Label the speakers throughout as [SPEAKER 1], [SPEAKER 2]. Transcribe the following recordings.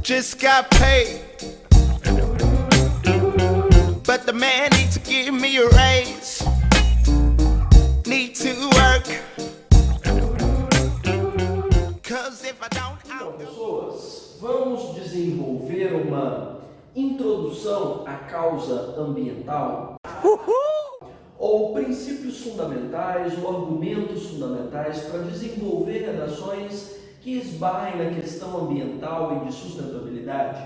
[SPEAKER 1] just got paid, but the man needs to give me a raise. Need to work, 'cause if I don't,
[SPEAKER 2] Então, pessoas, vamos desenvolver uma introdução à causa ambiental, ou princípios fundamentais, ou argumentos fundamentais para desenvolver redações que esbarrem na questão ambiental e de sustentabilidade.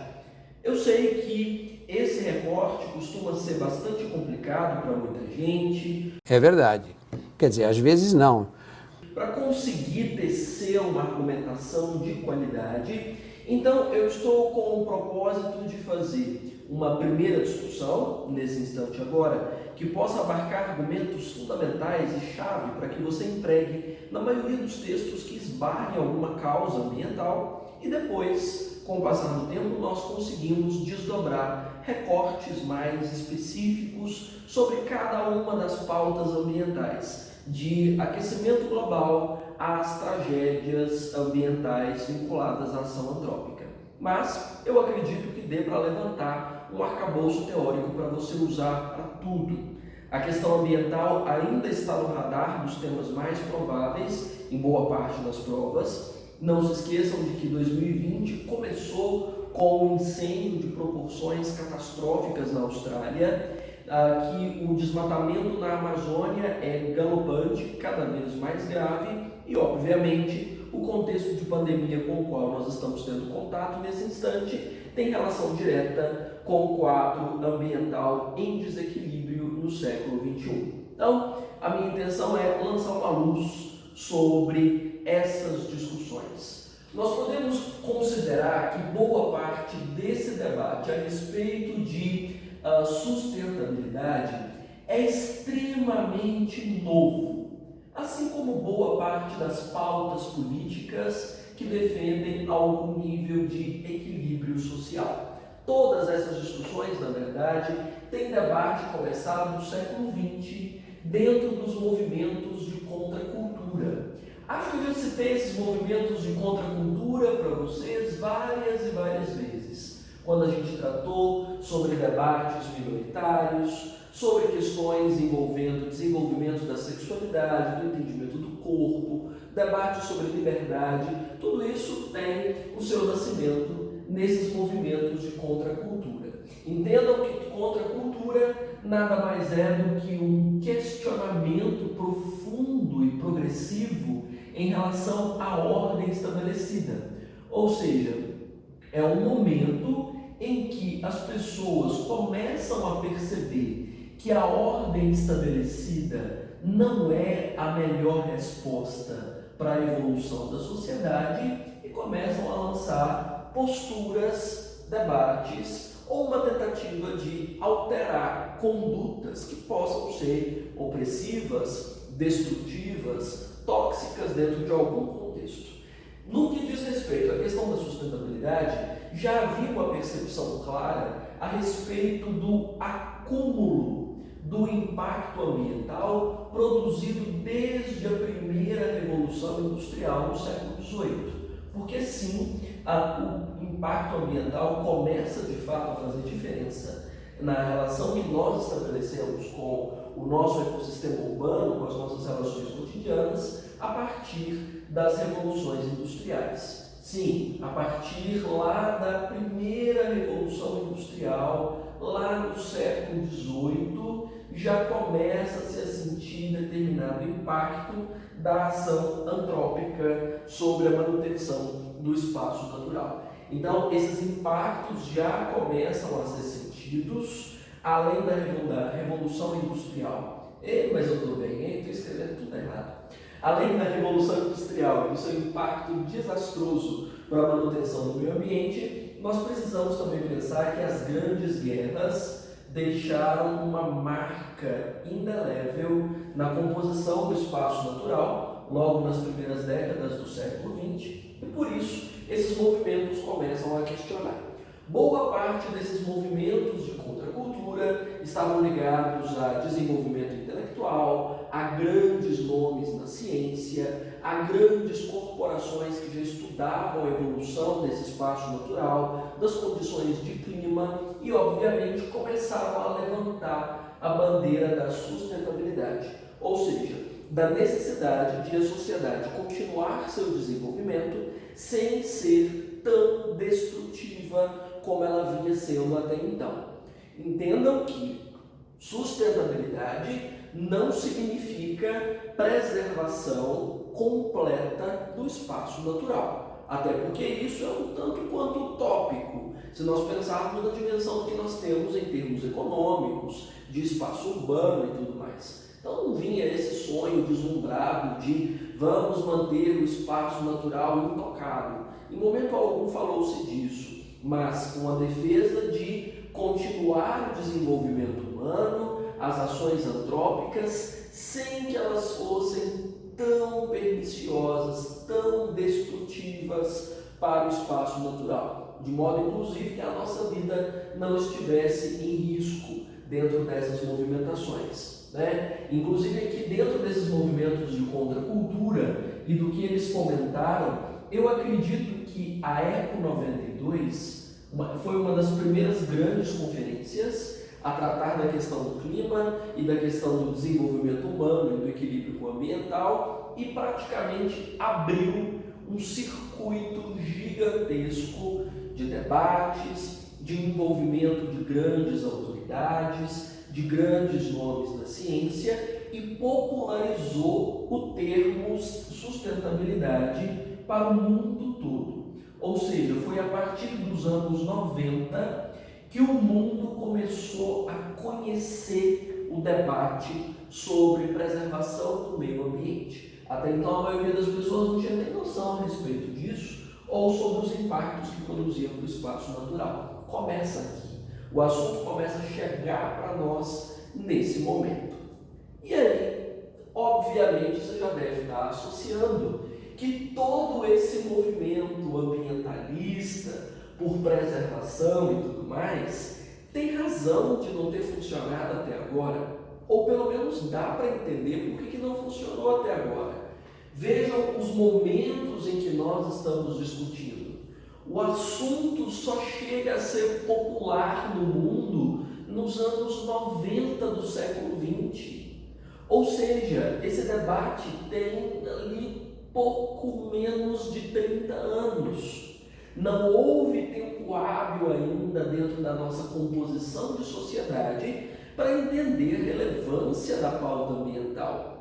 [SPEAKER 2] Eu sei que esse recorte costuma ser bastante complicado para muita gente.
[SPEAKER 3] É verdade. Quer dizer, às vezes não.
[SPEAKER 2] Para conseguir tecer uma argumentação de qualidade, então eu estou com o propósito de fazer uma primeira discussão, nesse instante agora, que possa abarcar argumentos fundamentais e chave para que você empregue na maioria dos textos que esbarrem alguma causa ambiental e depois, com o passar do tempo, nós conseguimos desdobrar recortes mais específicos sobre cada uma das pautas ambientais, de aquecimento global às tragédias ambientais vinculadas à ação antrópica. Mas eu acredito que dê para levantar um arcabouço teórico para você usar para tudo. A questão ambiental ainda está no radar dos temas mais prováveis em boa parte das provas. Não se esqueçam de que 2020 começou com um incêndio de proporções catastróficas na Austrália, que o desmatamento na Amazônia é galopante, cada vez mais grave e, obviamente, o contexto de pandemia com o qual nós estamos tendo contato nesse instante tem relação direta com o quadro ambiental em desequilíbrio no século XXI. Então, a minha intenção é lançar uma luz sobre essas discussões. Nós podemos considerar que boa parte desse debate a respeito de sustentabilidade é extremamente novo, assim como boa parte das pautas políticas que defendem algum nível de equilíbrio social. Todas essas discussões, na verdade, têm debate começado no século XX dentro dos movimentos de contracultura. Acho que eu já citei esses movimentos de contracultura para vocês várias e várias vezes, quando a gente tratou sobre debates minoritários, sobre questões envolvendo desenvolvimento da sexualidade, do entendimento do corpo, debates sobre liberdade. Tudo isso tem o seu nascimento nesses movimentos de contracultura. Entendam que contracultura nada mais é do que um questionamento profundo e progressivo em relação à ordem estabelecida. Ou seja, é um momento em que as pessoas começam a perceber que a ordem estabelecida não é a melhor resposta para a evolução da sociedade e começam a lançar posturas, debates ou uma tentativa de alterar condutas que possam ser opressivas, destrutivas, tóxicas dentro de algum contexto. No que diz respeito à questão da sustentabilidade, já havia uma percepção clara a respeito do acúmulo do impacto ambiental produzido desde a primeira Revolução Industrial no século XVIII. Porque sim, o impacto ambiental começa de fato a fazer diferença na relação que nós estabelecemos com o nosso ecossistema urbano, com as nossas relações cotidianas, a partir das revoluções industriais. Sim, a partir lá da primeira Revolução Industrial, lá no século XVIII, já começa-se a sentir determinado impacto da ação antrópica sobre a manutenção do espaço natural. Então, esses impactos já começam a ser sentidos, além da Revolução Industrial. Mas eu estou bem, estou escrevendo tudo errado. Além da Revolução Industrial e do seu impacto desastroso para a manutenção do meio ambiente, nós precisamos também pensar que as grandes guerras deixaram uma marca indelével na composição do espaço natural, logo nas primeiras décadas do século XX, e por isso esses movimentos começam a questionar. Boa parte desses movimentos de contracultura estavam ligados a desenvolvimento intelectual, a grandes nomes na ciência, a grandes corporações que já estudavam a evolução desses espaço natural, das condições de clima e, obviamente, começaram a levantar a bandeira da sustentabilidade, ou seja, da necessidade de a sociedade continuar seu desenvolvimento sem ser tão destrutiva como ela vinha sendo até então. Entendam que sustentabilidade não significa preservação completa do espaço natural, até porque isso é um tanto quanto utópico, se nós pensarmos na dimensão que nós temos em termos econômicos, de espaço urbano e tudo mais. Então não vinha esse sonho deslumbrado de vamos manter o espaço natural intocado. Em momento algum falou-se disso, mas com a defesa de continuar o desenvolvimento humano, as ações antrópicas, sem que elas fossem tão perniciosas, tão destrutivas para o espaço natural, de modo inclusive que a nossa vida não estivesse em risco dentro dessas movimentações, né? Inclusive aqui dentro desses movimentos de contracultura e do que eles fomentaram, eu acredito que a Eco 92 foi uma das primeiras grandes conferências a tratar da questão do clima e da questão do desenvolvimento humano e do equilíbrio ambiental e praticamente abriu um circuito gigantesco de debates, de envolvimento de grandes autoridades, de grandes nomes da ciência e popularizou o termo sustentabilidade para o mundo todo. Ou seja, foi a partir dos anos 90 que o mundo começou a conhecer o debate sobre preservação do meio ambiente. Até então a maioria das pessoas não tinha nem noção a respeito disso ou sobre os impactos que produziam para o espaço natural. Começa aqui. O assunto começa a chegar para nós nesse momento. E aí, obviamente, você já deve estar associando que todo esse movimento ambientalista por preservação e tudo mais tem razão de não ter funcionado até agora, ou pelo menos dá para entender por que não funcionou até agora. Vejam os momentos em que nós estamos discutindo. O assunto só chega a ser popular no mundo nos anos 90 do século XX. Ou seja, esse debate tem ali pouco menos de 30 anos. Não houve tempo hábil ainda dentro da nossa composição de sociedade para entender a relevância da pauta ambiental.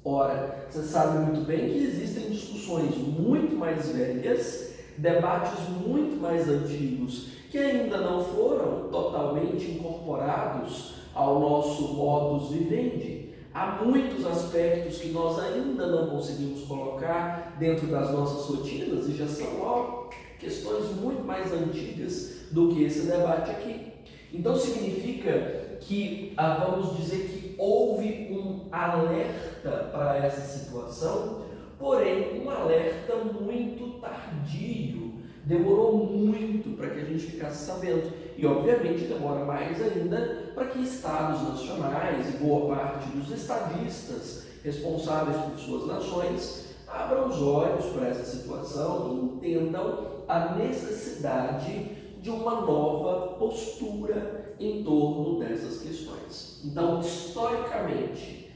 [SPEAKER 2] Ora, você sabe muito bem que existem discussões muito mais velhas, debates muito mais antigos, que ainda não foram totalmente incorporados ao nosso modus vivendi. Há muitos aspectos que nós ainda não conseguimos colocar dentro das nossas rotinas e já são questões muito mais antigas do que esse debate aqui. Então significa que, vamos dizer que houve um alerta para essa situação, porém um alerta muito tardio. Demorou muito para que a gente ficasse sabendo e obviamente demora mais ainda para que estados nacionais e boa parte dos estadistas responsáveis por suas nações abram os olhos para essa situação e entendam a necessidade de uma nova postura em torno dessas questões. Então, historicamente,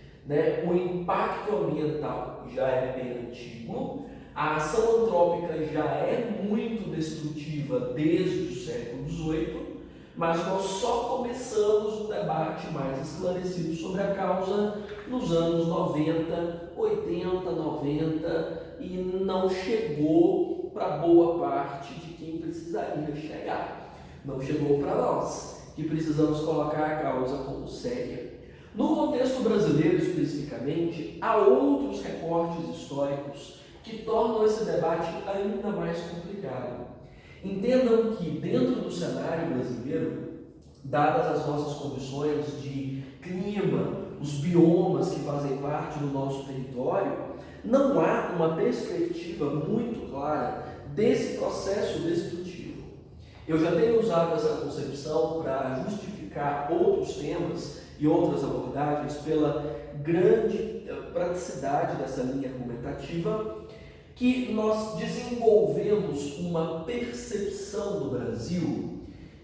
[SPEAKER 2] o impacto ambiental já é bem antigo, a ação antrópica já é muito destrutiva desde o século XVIII, mas nós só começamos um debate mais esclarecido sobre a causa nos anos 90, 80, 90 e não chegou para boa parte de quem precisaria chegar. Não chegou para nós, que precisamos colocar a causa como séria. No contexto brasileiro, especificamente, há outros recortes históricos que tornam esse debate ainda mais complicado. Entendam que dentro do cenário brasileiro, dadas as nossas condições de clima, os biomas que fazem parte do nosso território, não há uma perspectiva muito clara desse processo destrutivo. Eu já tenho usado essa concepção para justificar outros temas e outras abordagens pela grande praticidade dessa linha argumentativa, que nós desenvolvemos uma percepção do Brasil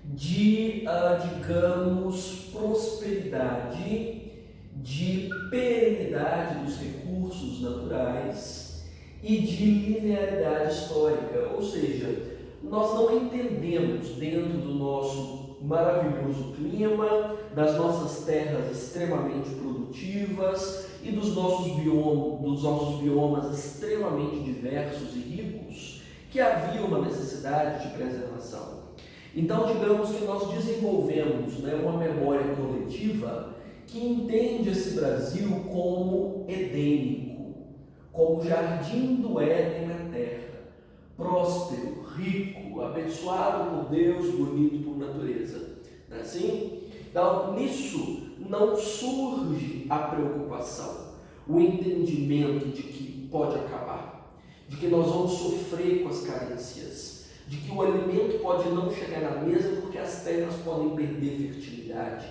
[SPEAKER 2] de, digamos, prosperidade, de perenidade dos recursos naturais e de linearidade histórica, ou seja, nós não entendemos dentro do nosso maravilhoso clima, das nossas terras extremamente produtivas e dos nossos biomas extremamente diversos e ricos, que havia uma necessidade de preservação. Então, digamos que nós desenvolvemos, uma memória coletiva que entende esse Brasil como edênico, como jardim do Éden na terra, próspero, rico, abençoado por Deus, bonito por natureza. Não é assim? Então, nisso não surge a preocupação, o entendimento de que pode acabar, de que nós vamos sofrer com as carências, de que o alimento pode não chegar na mesa porque as terras podem perder fertilidade,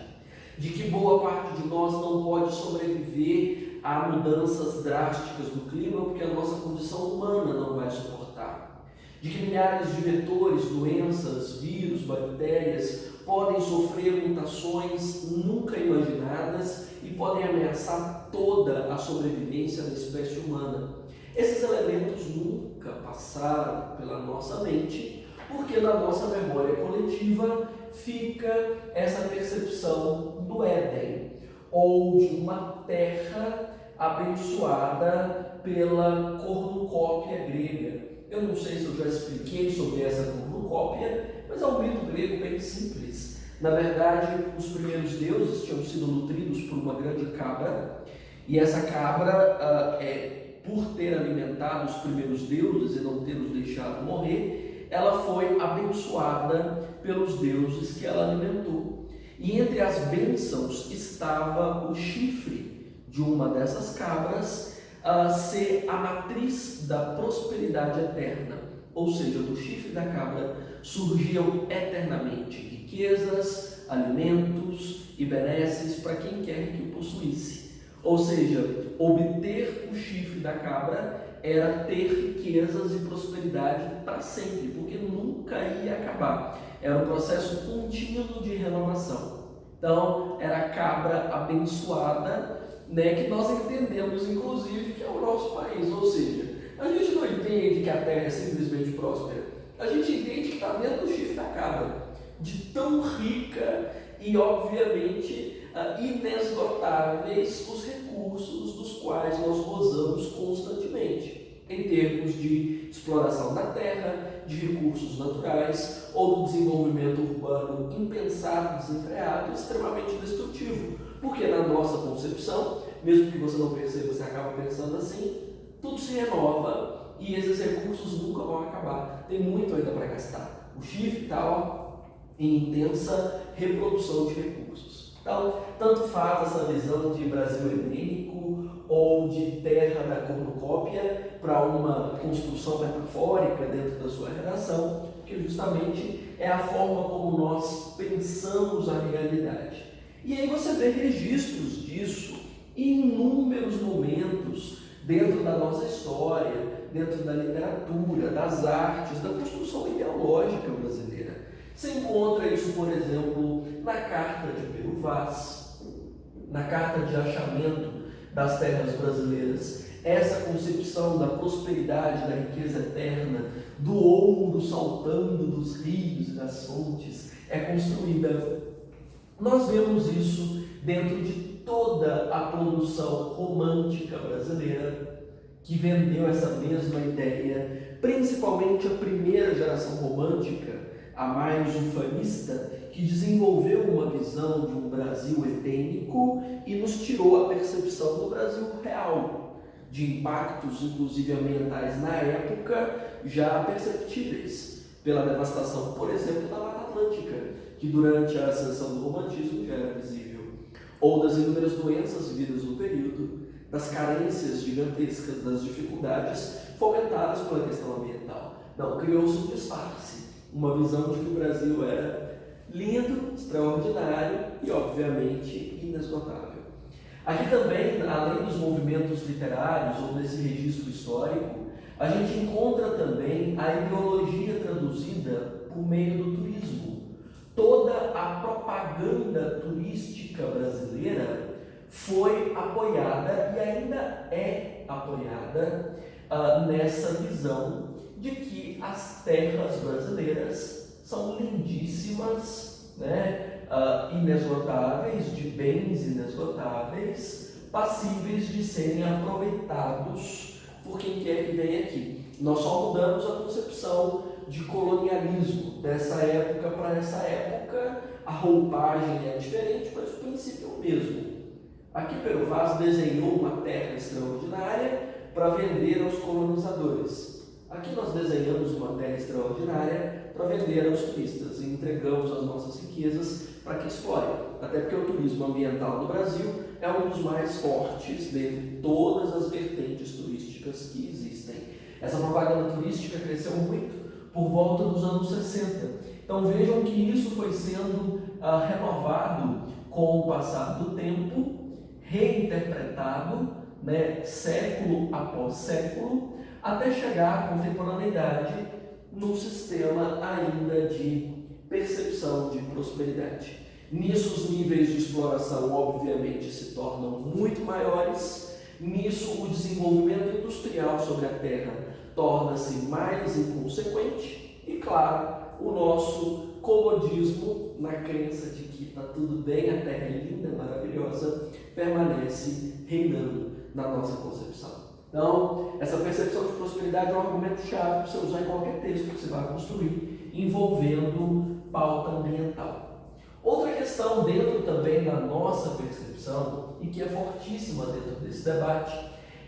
[SPEAKER 2] de que boa parte de nós não pode sobreviver a mudanças drásticas do clima porque a nossa condição humana não vai suportar, de que milhares de vetores, doenças, vírus, bactérias podem sofrer mutações nunca imaginadas e podem ameaçar toda a sobrevivência da espécie humana. Esses elementos nunca passaram pela nossa mente, porque na nossa memória coletiva fica essa percepção do Éden, ou de uma terra abençoada pela cornucópia grega. Eu não sei se eu já expliquei sobre essa cornucópia, mas é um mito grego bem simples. Na verdade, os primeiros deuses tinham sido nutridos por uma grande cabra, e essa cabra, por ter alimentado os primeiros deuses e não ter os deixado morrer, ela foi abençoada pelos deuses que ela alimentou. E entre as bênçãos estava o chifre de uma dessas cabras ser a matriz da prosperidade eterna. Ou seja, do chifre da cabra surgiam eternamente riquezas, alimentos e benesses para quem quer que o possuísse. Ou seja, obter o chifre da cabra era ter riquezas e prosperidade para sempre, porque nunca ia acabar. Era um processo contínuo de renovação. Então, era a cabra abençoada, que nós entendemos, inclusive, que é o nosso país. Ou seja, a gente não entende que a terra é simplesmente próspera. A gente entende que está dentro do chifre da cabra, de tão rica e, obviamente, inesgotáveis os recursos dos quais nós gozamos constantemente, em termos de exploração da terra, de recursos naturais ou do desenvolvimento urbano impensado, desenfreado e extremamente destrutivo. Porque na nossa concepção, mesmo que você não perceba, você acaba pensando assim, tudo se renova e esses recursos nunca vão acabar. Tem muito ainda para gastar. O chifre está em intensa reprodução de recursos. Então, tanto faz essa visão de Brasil edênico ou de terra da cornucópia para uma construção metafórica dentro da sua redação, que justamente é a forma como nós pensamos a realidade. E aí você vê registros disso em inúmeros momentos dentro da nossa história, dentro da literatura, das artes, da construção ideológica brasileira. Você encontra isso, por exemplo, na Carta de Pero Vaz, na Carta de Achamento das Terras Brasileiras. Essa concepção da prosperidade, da riqueza eterna, do ouro saltando dos rios e das fontes é construída. Nós vemos isso dentro de toda a produção romântica brasileira, que vendeu essa mesma ideia, principalmente a primeira geração romântica, a mais ufanista, que desenvolveu uma visão de um Brasil edênico e nos tirou a percepção do Brasil real, de impactos, inclusive ambientais na época, já perceptíveis pela devastação, por exemplo, da Mata Atlântica, que durante a ascensão do romantismo já era visível, ou das inúmeras doenças vividas no período, das carências gigantescas, das dificuldades fomentadas pela questão ambiental. Não, criou-se um disfarce, uma visão de que o Brasil era lindo, extraordinário e, obviamente, inesgotável. Aqui também, além dos movimentos literários ou desse registro histórico, A gente encontra também a ideologia traduzida por meio do turismo. Toda a propaganda turística brasileira foi apoiada e ainda é apoiada nessa visão de que as terras brasileiras são lindíssimas, né? Inesgotáveis, de bens inesgotáveis, passíveis de serem aproveitados por quem quer que venha aqui. Nós só mudamos a concepção de colonialismo dessa época para essa época. A roupagem é diferente, mas o princípio é o mesmo. Aqui Pero Vaz desenhou uma terra extraordinária para vender aos colonizadores. Aqui nós desenhamos uma terra extraordinária para vender aos turistas e entregamos as nossas riquezas para que explorem. Até porque o turismo ambiental no Brasil é um dos mais fortes dentre todas as vertentes turísticas que existem. Essa propaganda turística cresceu muito por volta dos anos 60. Então vejam que isso foi sendo renovado com o passar do tempo, reinterpretado, né, século após século, até chegar à contemporaneidade num sistema ainda de percepção de prosperidade. Nisso os níveis de exploração obviamente se tornam muito maiores, nisso o desenvolvimento industrial sobre a terra torna-se mais inconsequente e, claro, o nosso comodismo na crença de que está tudo bem, a terra é linda, maravilhosa, permanece reinando na nossa concepção. Então, essa percepção de prosperidade é um argumento-chave para você usar em qualquer texto que você vai construir envolvendo pauta ambiental. Outra questão dentro também da nossa percepção, e que é fortíssima dentro desse debate,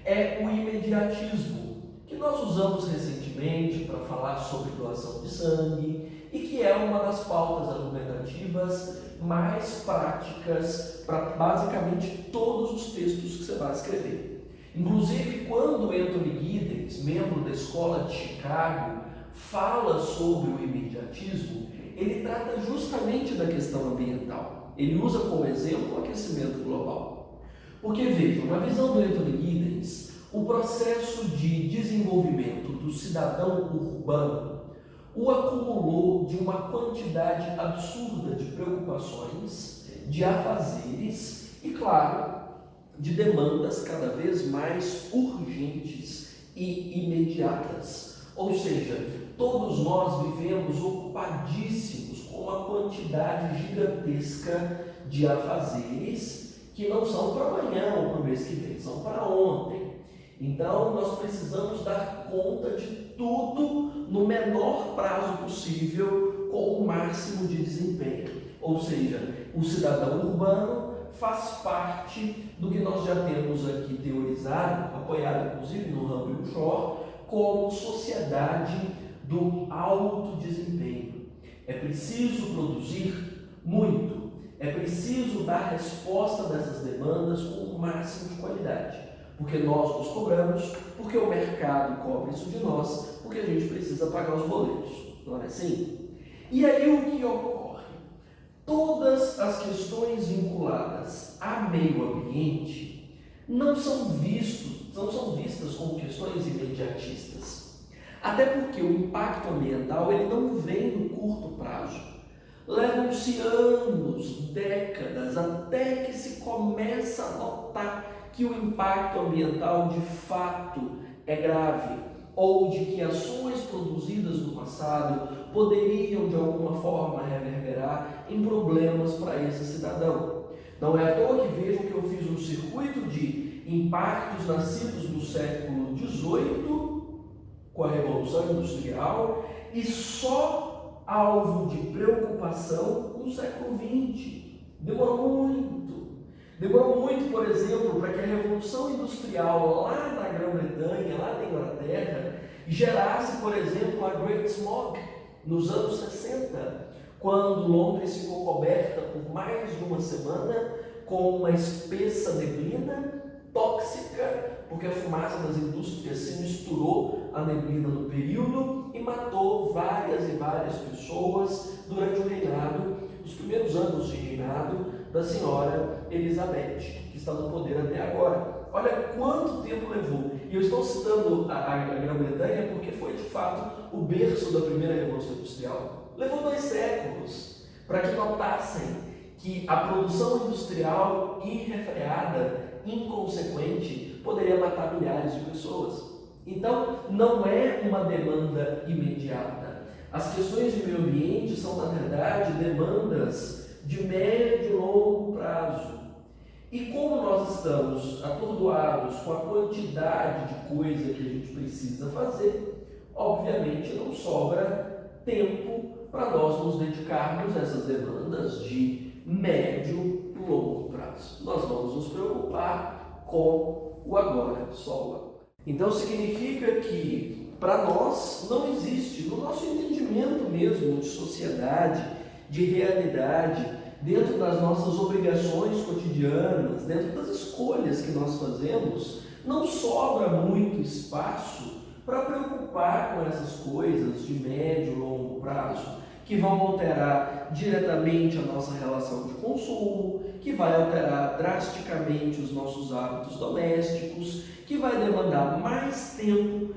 [SPEAKER 2] é o imediatismo, que nós usamos recentemente para falar sobre doação de sangue e que é uma das pautas argumentativas mais práticas para basicamente todos os textos que você vai escrever. Inclusive, quando Anthony Giddens, membro da Escola de Chicago, fala sobre o imediatismo, ele trata justamente da questão ambiental. Ele usa como exemplo o aquecimento global. Porque vejam, na visão do Anthony Giddens, o processo de desenvolvimento do cidadão urbano o acumulou de uma quantidade absurda de preocupações, de afazeres e, claro, de demandas cada vez mais urgentes e imediatas. Ou seja, todos nós vivemos ocupadíssimos com uma quantidade gigantesca de afazeres que não são para amanhã ou para o mês que vem, são para ontem. Então, nós precisamos dar conta de tudo no menor prazo possível com o máximo de desempenho. Ou seja, o cidadão urbano faz parte do que nós já temos aqui teorizado, apoiado inclusive no Humphrey Shaw, como sociedade do alto desempenho. É preciso produzir muito, é preciso dar resposta dessas demandas com o máximo de qualidade, porque nós nos cobramos, porque o mercado cobra isso de nós, porque a gente precisa pagar os boletos, não é assim? E aí o que ocorre? Todas as questões vinculadas a meio ambiente não são vistas como questões imediatistas. Até porque o impacto ambiental ele não vem no curto prazo. Levam-se anos, décadas, até que se começa a notar que o impacto ambiental de fato é grave, ou de que ações produzidas no passado poderiam de alguma forma reverberar em problemas para esse cidadão. Não é à toa que vejam que eu fiz um circuito de impactos nascidos no século XVIII, com a Revolução Industrial, e só alvo de preocupação no século XX. Demorou muito, por exemplo, para que a Revolução Industrial lá na Grã-Bretanha, lá na Inglaterra, gerasse, por exemplo, a Great Smog nos anos 60, quando Londres ficou coberta por mais de uma semana com uma espessa neblina tóxica, porque a fumaça das indústrias se misturou à neblina no período e matou várias e várias pessoas durante o reinado, os primeiros anos de reinado da senhora Elizabeth, que está no poder até agora. Olha quanto tempo levou. E eu estou citando a Grã-Bretanha porque foi, de fato, o berço da primeira Revolução Industrial. Levou 2 séculos para que notassem que a produção industrial irrefreada, inconsequente, poderia matar milhares de pessoas. Então, não é uma demanda imediata. As questões de meio ambiente são, na verdade, demandas de médio e longo prazo. E como nós estamos atordoados com a quantidade de coisa que a gente precisa fazer, obviamente não sobra tempo para nós nos dedicarmos a essas demandas de médio e longo prazo. Nós vamos nos preocupar com o agora, só o agora. Então significa que para nós não existe, no nosso entendimento mesmo de sociedade, de realidade, dentro das nossas obrigações cotidianas, dentro das escolhas que nós fazemos, não sobra muito espaço para preocupar com essas coisas de médio e longo prazo, que vão alterar diretamente a nossa relação de consumo, que vai alterar drasticamente os nossos hábitos domésticos, que vai demandar mais tempo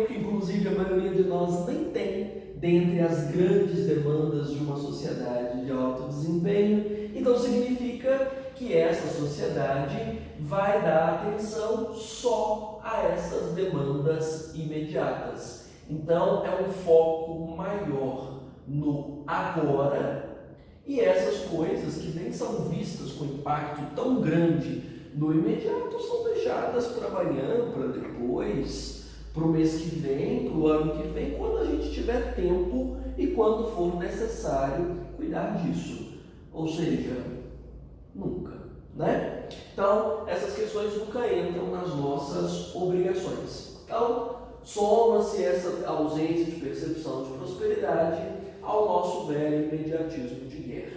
[SPEAKER 2] que inclusive a maioria de nós nem tem, dentre as grandes demandas de uma sociedade de alto desempenho. Então significa que essa sociedade vai dar atenção só a essas demandas imediatas. Então é um foco maior no agora, e essas coisas que nem são vistas com impacto tão grande no imediato são deixadas para amanhã, para depois, para o mês que vem, para o ano que vem, quando a gente tiver tempo e quando for necessário cuidar disso. Ou seja, nunca, né? Então, essas questões nunca entram nas nossas obrigações. Então, soma-se essa ausência de percepção de prosperidade ao nosso velho imediatismo de guerra.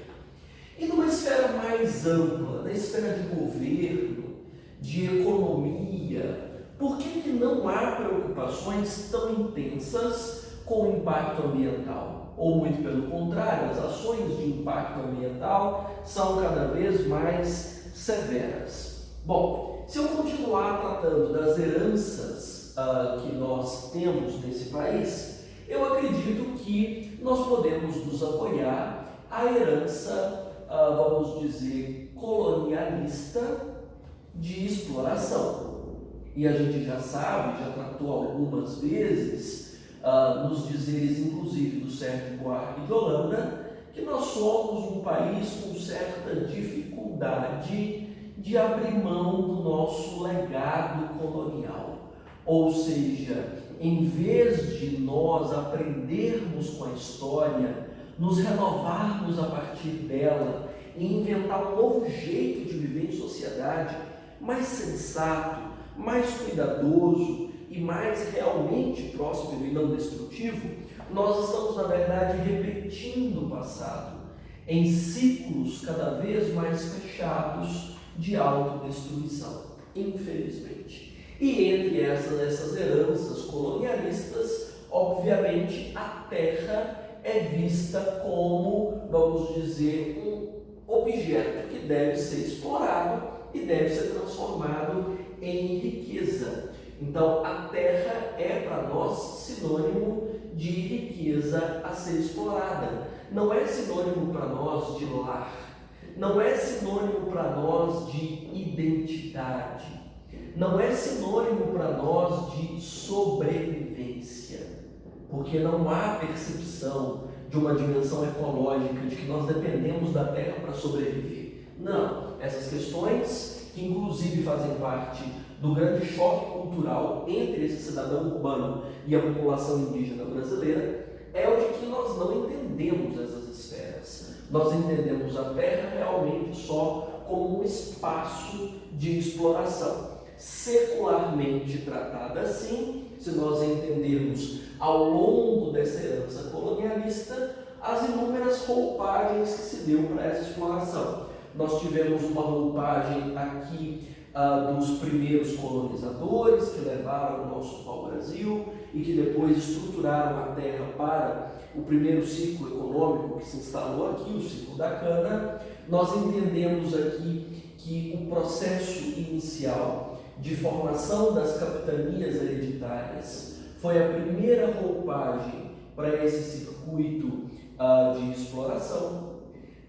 [SPEAKER 2] E numa esfera mais ampla, na esfera de governo, de economia, por que não há preocupações tão intensas com o impacto ambiental? Ou muito pelo contrário, as ações de impacto ambiental são cada vez mais severas. Bom, se eu continuar tratando das heranças que nós temos nesse país, eu acredito que nós podemos nos apoiar à herança, vamos dizer, colonialista de exploração. E a gente já sabe, já tratou algumas vezes, nos dizeres inclusive do Sérgio Buarque de Holanda, que nós somos um país com certa dificuldade de abrir mão do nosso legado colonial. Ou seja, em vez de nós aprendermos com a história, nos renovarmos a partir dela e inventar um novo jeito de viver em sociedade mais sensato, mais cuidadoso e mais realmente próspero e não destrutivo, nós estamos, na verdade, repetindo o passado em ciclos cada vez mais fechados de autodestruição, infelizmente. E entre essas heranças colonialistas, obviamente, a terra é vista como, vamos dizer, um objeto que deve ser explorado e deve ser transformado em riqueza. Então, a terra é para nós sinônimo de riqueza a ser explorada. Não é sinônimo para nós de lar, não é sinônimo para nós de identidade, não é sinônimo para nós de sobrevivência, porque não há percepção de uma dimensão ecológica, de que nós dependemos da terra para sobreviver. Não, essas questões, que inclusive fazem parte do grande choque cultural entre esse cidadão urbano e a população indígena brasileira, é o de que nós não entendemos essas esferas. Nós entendemos a terra realmente só como um espaço de exploração. Secularmente tratada assim, se nós entendermos ao longo dessa herança colonialista, as inúmeras roupagens que se deu para essa exploração. Nós tivemos uma roupagem aqui dos primeiros colonizadores que levaram o nosso pau-brasil e que depois estruturaram a terra para o primeiro ciclo econômico que se instalou aqui, o ciclo da cana. Nós entendemos aqui que o processo inicial de formação das capitanias hereditárias foi a primeira roupagem para esse circuito de exploração.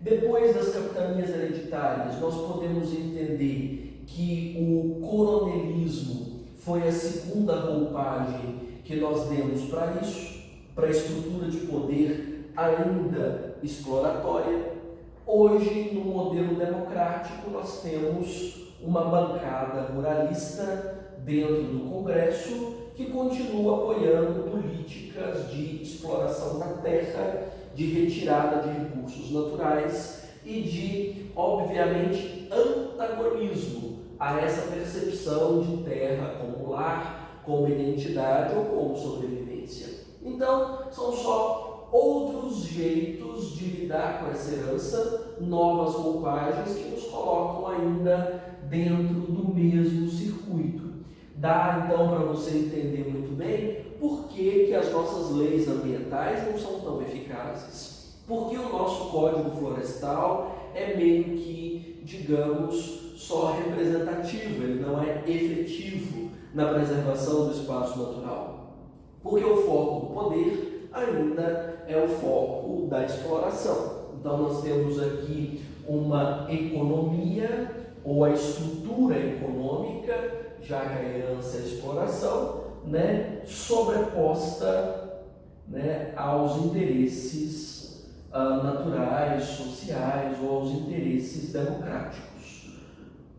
[SPEAKER 2] Depois das capitanias hereditárias, nós podemos entender que o coronelismo foi a segunda roupagem que nós demos para isso, para a estrutura de poder ainda exploratória. Hoje, no modelo democrático, nós temos uma bancada ruralista dentro do Congresso que continua apoiando políticas de exploração da terra, de retirada de recursos naturais e de, obviamente, antagonismo a essa percepção de terra como lar, como identidade ou como sobrevivência. Então, são só outros jeitos de lidar com essa herança, novas roupagens que nos colocam ainda dentro do mesmo circuito. Dá então para você entender muito bem por que as nossas leis ambientais não são tão eficazes. Porque o nosso Código Florestal é meio que, digamos, só representativo, ele não é efetivo na preservação do espaço natural. Porque o foco do poder ainda é o foco da exploração. Então nós temos aqui uma economia ou a estrutura econômica, já que a herança é a exploração, sobreposta aos interesses naturais, sociais ou aos interesses democráticos.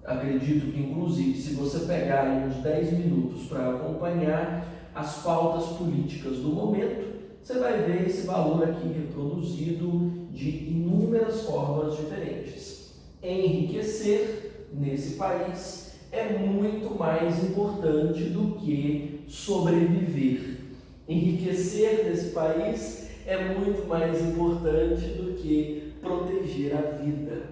[SPEAKER 2] Acredito que, inclusive, se você pegar aí uns 10 minutos para acompanhar as pautas políticas do momento, você vai ver esse valor aqui reproduzido de inúmeras formas diferentes. Enriquecer nesse país é muito mais importante do que sobreviver. Enriquecer nesse país é muito mais importante do que proteger a vida.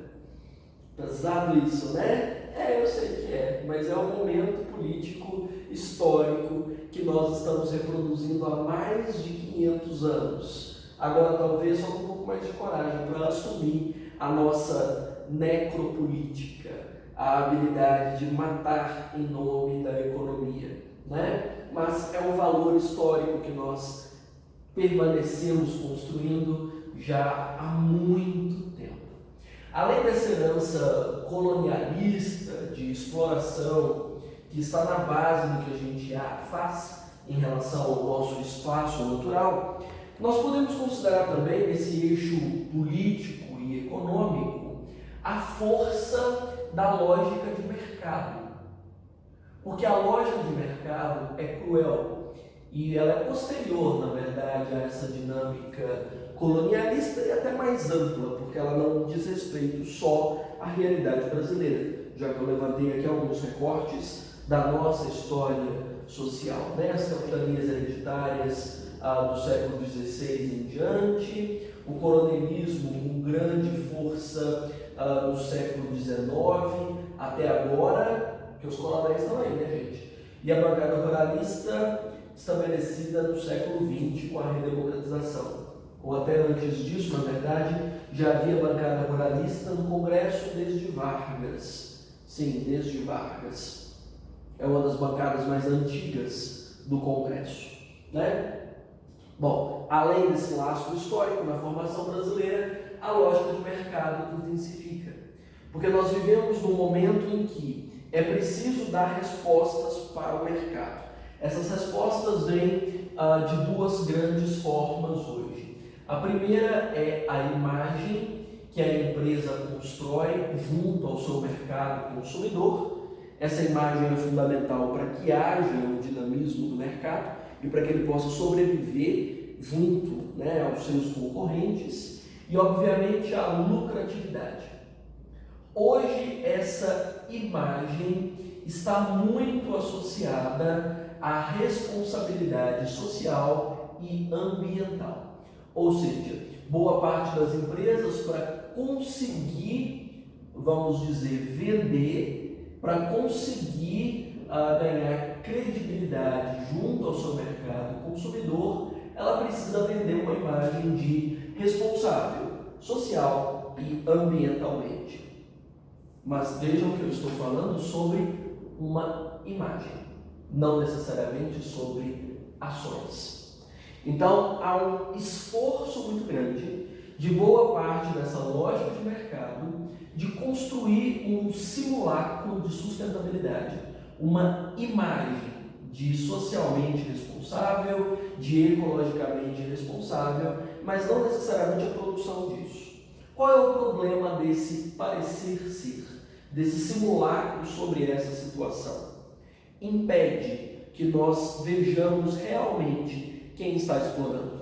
[SPEAKER 2] Pesado isso, né? Eu sei que é, mas é um momento político histórico que nós estamos reproduzindo há mais de 500 anos. Agora, talvez, só com um pouco mais de coragem para assumir a nossa necropolítica, a habilidade de matar em nome da economia, Mas é um valor histórico que nós permanecemos construindo já há muito tempo. Além dessa herança colonialista, de exploração, que está na base do que a gente faz em relação ao nosso espaço natural, nós podemos considerar também, nesse eixo político e econômico, a força da lógica de mercado. Porque a lógica de mercado é cruel e ela é posterior, na verdade, a essa dinâmica colonialista e até mais ampla, porque ela não diz respeito só à realidade brasileira, já que eu levantei aqui alguns recortes da nossa história social, As capitanias hereditárias do século XVI em diante, o coronelismo com grande força no século XIX até agora, que os coronéis estão aí, gente? E a bancada ruralista estabelecida no século XX com a redemocratização. Ou até antes disso, na verdade, já havia bancada ruralista no Congresso desde Vargas. Sim, desde Vargas. É uma das bancadas mais antigas do Congresso, Bom, além desse laço histórico na formação brasileira, a lógica de mercado intensifica. Porque nós vivemos num momento em que é preciso dar respostas para o mercado. Essas respostas vêm de duas grandes formas hoje. A primeira é a imagem que a empresa constrói junto ao seu mercado consumidor. Essa imagem é fundamental para que haja o dinamismo do mercado e para que ele possa sobreviver junto aos seus concorrentes e, obviamente, a lucratividade. Hoje, essa imagem está muito associada à responsabilidade social e ambiental. Ou seja, boa parte das empresas, para conseguir, vamos dizer, vender, para conseguir ganhar credibilidade junto ao seu mercado consumidor, ela precisa vender uma imagem de responsável social e ambientalmente. Mas vejam que eu estou falando sobre uma imagem, não necessariamente sobre ações. Então, há um esforço muito grande de boa parte dessa lógica de mercado de construir um simulacro de sustentabilidade, uma imagem de socialmente responsável, de ecologicamente responsável, mas não necessariamente a produção disso. Qual é o problema desse parecer ser, desse simulacro sobre essa situação? Impede que nós vejamos realmente quem está explorando.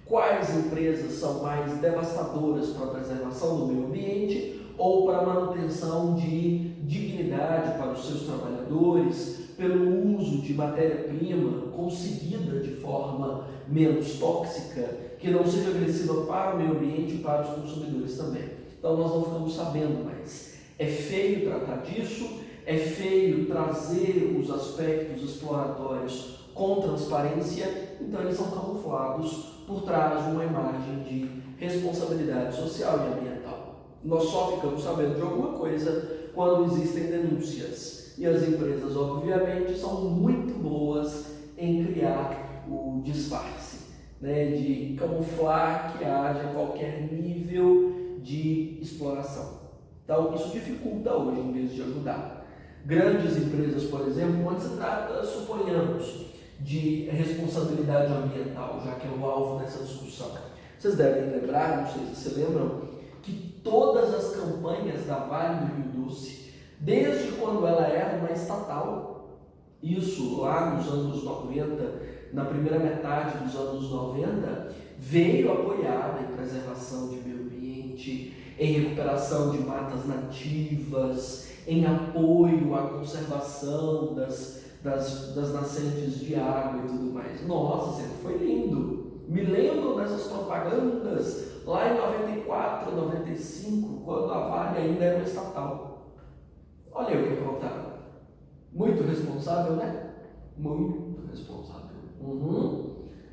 [SPEAKER 2] Quais empresas são mais devastadoras para a preservação do meio ambiente ou para a manutenção de dignidade para os seus trabalhadores, pelo uso de matéria-prima conseguida de forma menos tóxica, que não seja agressiva para o meio ambiente e para os consumidores também. Então nós não ficamos sabendo mais. É feio tratar disso, é feio trazer os aspectos exploratórios com transparência, então eles são camuflados por trás de uma imagem de responsabilidade social e ambiental. Nós só ficamos sabendo de alguma coisa quando existem denúncias. E as empresas, obviamente, são muito boas em criar o disfarce, né, de camuflar que haja qualquer nível de exploração. Então, isso dificulta hoje, em vez de ajudar. Grandes empresas, por exemplo, quando se trata, suponhamos, de responsabilidade ambiental, já que é o alvo dessa discussão. Vocês devem lembrar, não sei se vocês lembram, que todas as campanhas da Vale do Rio Doce, desde quando ela era uma estatal, isso lá nos anos 90, na primeira metade dos anos 90, veio apoiada em preservação de meio ambiente, em recuperação de matas nativas, em apoio à conservação das nascentes de água e tudo mais. Nossa, sempre foi lindo. Me lembro dessas propagandas lá em 94, 95, quando a Vale ainda era uma estatal. Olha o que aprontaram. Muito responsável, né? Muito responsável.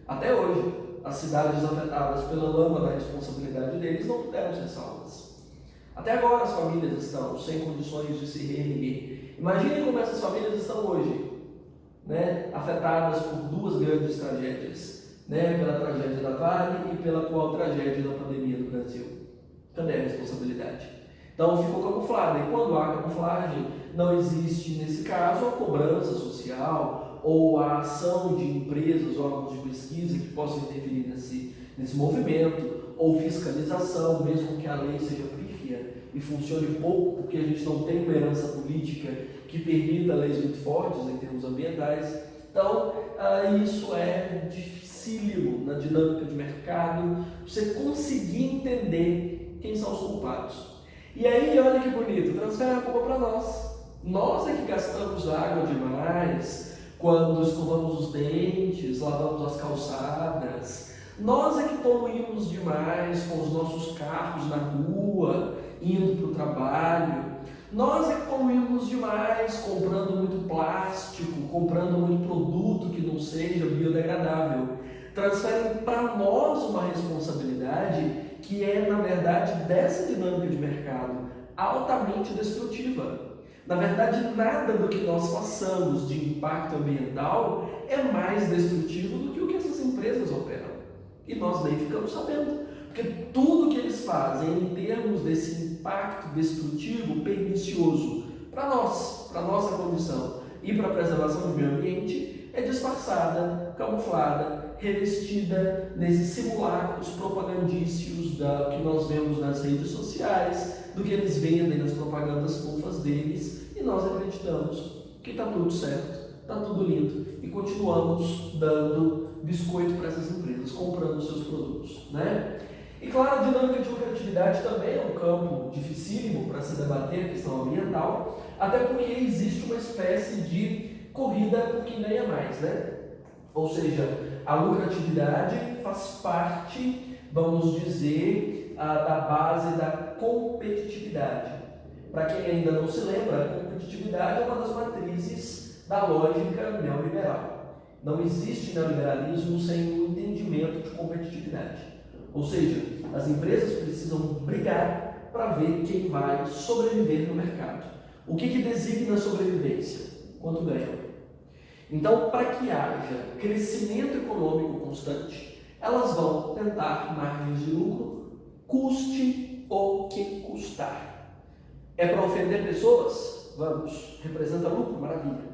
[SPEAKER 2] Até hoje, as cidades afetadas pela lama da responsabilidade deles não puderam ser salvas. Até agora as famílias estão sem condições de se reerguer. Imaginem como essas famílias estão hoje, né? Afetadas por duas grandes tragédias, né? Pela tragédia da Vale e pela atual tragédia da pandemia no Brasil. Cadê a responsabilidade? Então ficou camuflada, e quando há camuflagem, não existe, nesse caso, a cobrança social ou a ação de empresas, órgãos de pesquisa que possam interferir nesse movimento, ou fiscalização, mesmo que a lei seja pífia e funcione pouco, porque a gente não tem uma herança política que permita leis muito fortes em termos ambientais. Então, isso é dificílimo na dinâmica de mercado, você conseguir entender quem são os culpados. E aí, olha que bonito, transfere a culpa para nós. Nós é que gastamos água demais quando escovamos os dentes, lavamos as calçadas. Nós é que poluímos demais com os nossos carros na rua, indo para o trabalho. Nós é que poluímos demais comprando muito plástico, comprando muito produto que não seja biodegradável. Transferem para nós uma responsabilidade que é, na verdade, dessa dinâmica de mercado altamente destrutiva. Na verdade, nada do que nós façamos de impacto ambiental é mais destrutivo do que o que essas empresas operam. E nós nem ficamos sabendo, porque tudo que eles fazem em termos desse impacto destrutivo, pernicioso para nós, para a nossa condição e para a preservação do meio ambiente, é disfarçada, camuflada, revestida nesses simulacros propagandícios que nós vemos nas redes sociais, do que eles vendem nas propagandas fofas deles, e nós acreditamos que está tudo certo, está tudo lindo, e continuamos dando biscoito para essas empresas, comprando seus produtos, né? E claro, a dinâmica de lucratividade também é um campo dificílimo para se debater a questão ambiental, até porque existe uma espécie de corrida por quem ganha mais, né? Ou seja, a lucratividade faz parte, vamos dizer, da base da competitividade. Para quem ainda não se lembra, a competitividade é uma das matrizes da lógica neoliberal. Não existe neoliberalismo sem um entendimento de competitividade. Ou seja, as empresas precisam brigar para ver quem vai sobreviver no mercado. O que designa a sobrevivência? quanto ganham. Então, para que haja crescimento econômico constante, elas vão tentar margens de lucro, custe o que custar. É para ofender pessoas? Vamos. Representa lucro? Maravilha.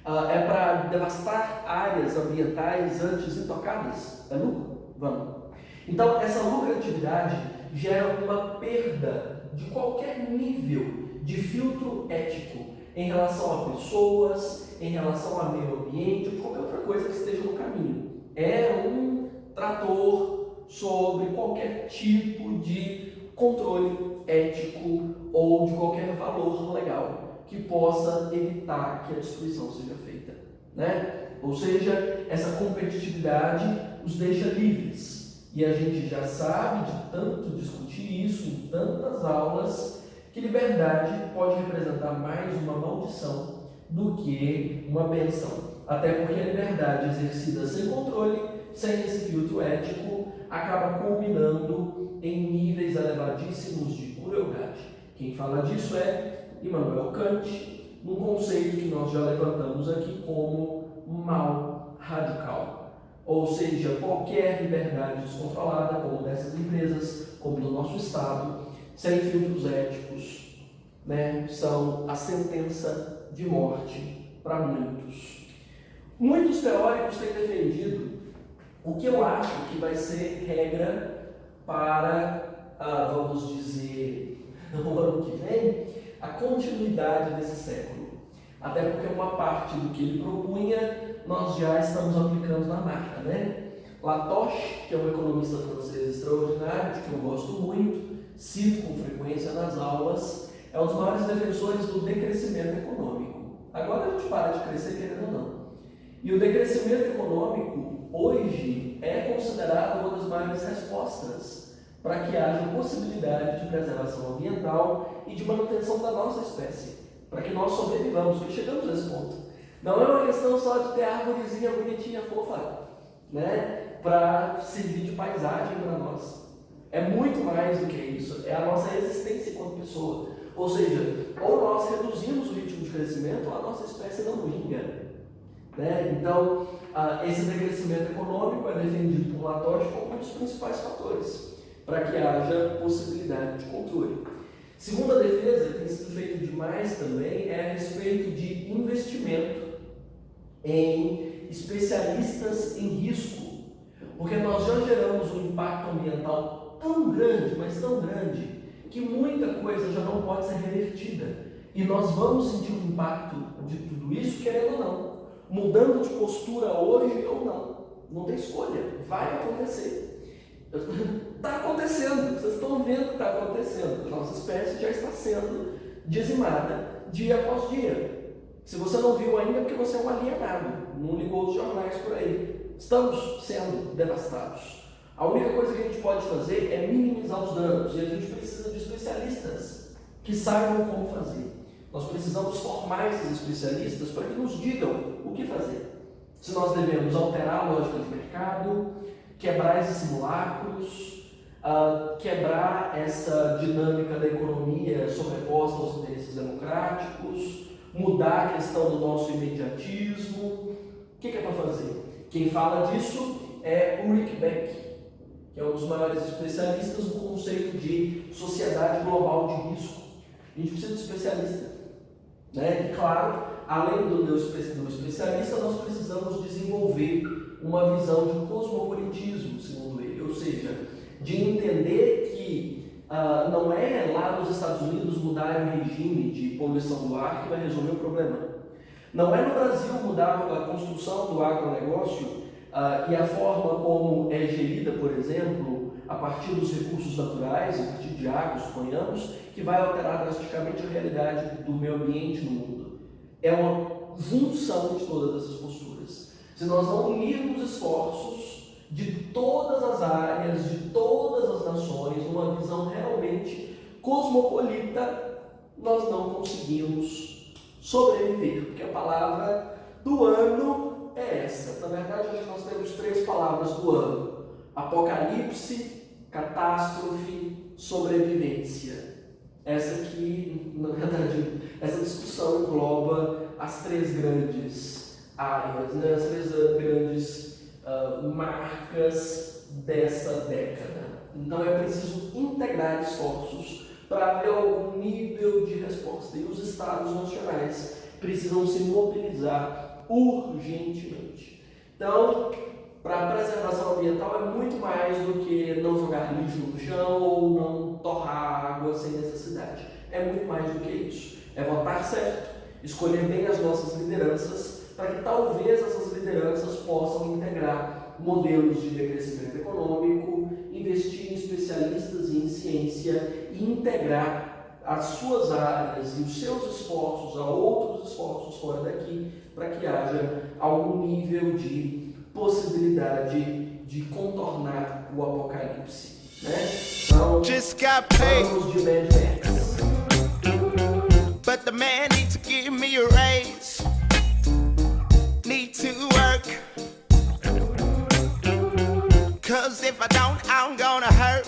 [SPEAKER 2] É para devastar áreas ambientais antes intocadas? É lucro? Vamos. Então, essa lucratividade gera uma perda de qualquer nível de filtro ético em relação a pessoas, em relação ao meio ambiente ou qualquer outra coisa que esteja no caminho. É um trator sobre qualquer tipo de controle ético ou de qualquer valor legal que possa evitar que a destruição seja feita, né? Ou seja, essa competitividade os deixa livres. E a gente já sabe de tanto discutir isso em tantas aulas que liberdade pode representar mais uma maldição do que uma bênção. Até porque a liberdade exercida sem controle, sem esse filtro ético, acaba culminando em níveis elevadíssimos de crueldade. Quem fala disso é Immanuel Kant, num conceito que nós já levantamos aqui como mal radical. Ou seja, qualquer liberdade descontrolada, como dessas empresas, como do nosso Estado, sem filtros éticos, né, são a sentença de morte para muitos. Muitos teóricos têm defendido o que eu acho que vai ser regra para, vamos dizer, no ano que vem, a continuidade desse século. Até porque uma parte do que ele propunha nós já estamos aplicando na marca, né? Latoche, que é um economista francês extraordinário, de que eu gosto muito, cito com frequência nas aulas, é um dos maiores defensores do decrescimento econômico. Agora a gente para de crescer querendo ou não. E o decrescimento econômico, hoje, é considerado uma das maiores respostas para que haja possibilidade de preservação ambiental e de manutenção da nossa espécie, para que nós sobrevivamos, porque chegamos nesse ponto. Não é uma questão só de ter árvorezinha bonitinha, fofa, né, para servir de paisagem para nós. É muito mais do que isso, é a nossa existência enquanto pessoa. Ou seja, ou nós reduzimos o ritmo de crescimento, ou a nossa espécie não vinga. Né? Então, esse decrescimento econômico é defendido por Latoche como um dos principais fatores para que haja possibilidade de controle. Segunda defesa, que tem sido feita demais também, é a respeito de investimento em especialistas em risco, porque nós já geramos um impacto ambiental tão grande, mas tão grande, que muita coisa já não pode ser revertida. E nós vamos sentir o impacto de tudo isso, querendo ou não. Mudando de postura hoje ou não. Não tem escolha. Vai acontecer. Está acontecendo. Vocês estão vendo que está acontecendo. A nossa espécie já está sendo dizimada dia após dia. Se você não viu ainda, é porque você é um alienado. Não ligou os jornais por aí. Estamos sendo devastados. A única coisa que a gente pode fazer é minimizar os danos. E a gente precisa de especialistas que saibam como fazer. Nós precisamos formar esses especialistas para que nos digam o que fazer. Se nós devemos alterar a lógica de mercado, quebrar esses simulacros, quebrar essa dinâmica da economia sobreposta aos interesses democráticos, mudar a questão do nosso imediatismo. O que é para fazer? Quem fala disso é Ulrich Beck, que é um dos maiores especialistas no conceito de sociedade global de risco. A gente precisa de especialista. Né? E claro, além do especialista, nós precisamos desenvolver uma visão de cosmopolitismo, segundo ele, ou seja, de entender que não é lá nos Estados Unidos mudarem o regime de poluição do ar que vai resolver o problema. Não é no Brasil mudar a construção do agronegócio e a forma como é gerida, por exemplo, a partir dos recursos naturais, a partir de água, suponhamos, que vai alterar drasticamente a realidade do meio ambiente no mundo. É uma junção de todas essas posturas. Se nós não unirmos esforços de todas as áreas, de todas as nações, numa visão realmente cosmopolita, nós não conseguimos sobreviver, porque a palavra do ano é essa. Na verdade, acho que nós temos 3 palavras do ano: apocalipse, catástrofe, sobrevivência. Essa aqui, na verdade, essa discussão engloba a as três grandes áreas, né, as três grandes marcas dessa década. Então é preciso integrar esforços para haver algum nível de resposta. E os estados nacionais precisam se mobilizar urgentemente. Então, para a preservação ambiental é muito mais do que não jogar lixo no chão ou não torrar água sem necessidade. É muito mais do que isso. É votar certo, escolher bem as nossas lideranças, para que talvez essas lideranças possam integrar modelos de decrescimento econômico, investir em especialistas e em ciência e integrar as suas áreas e os seus esforços a outros esforços fora daqui, para que haja algum nível de possibilidade de contornar o apocalipse, né? Então,
[SPEAKER 1] Just got paid,
[SPEAKER 2] vamos de Mad Max.
[SPEAKER 1] but the man needs to give me a raise. Need to work, 'cause if I don't, I'm gonna hurt.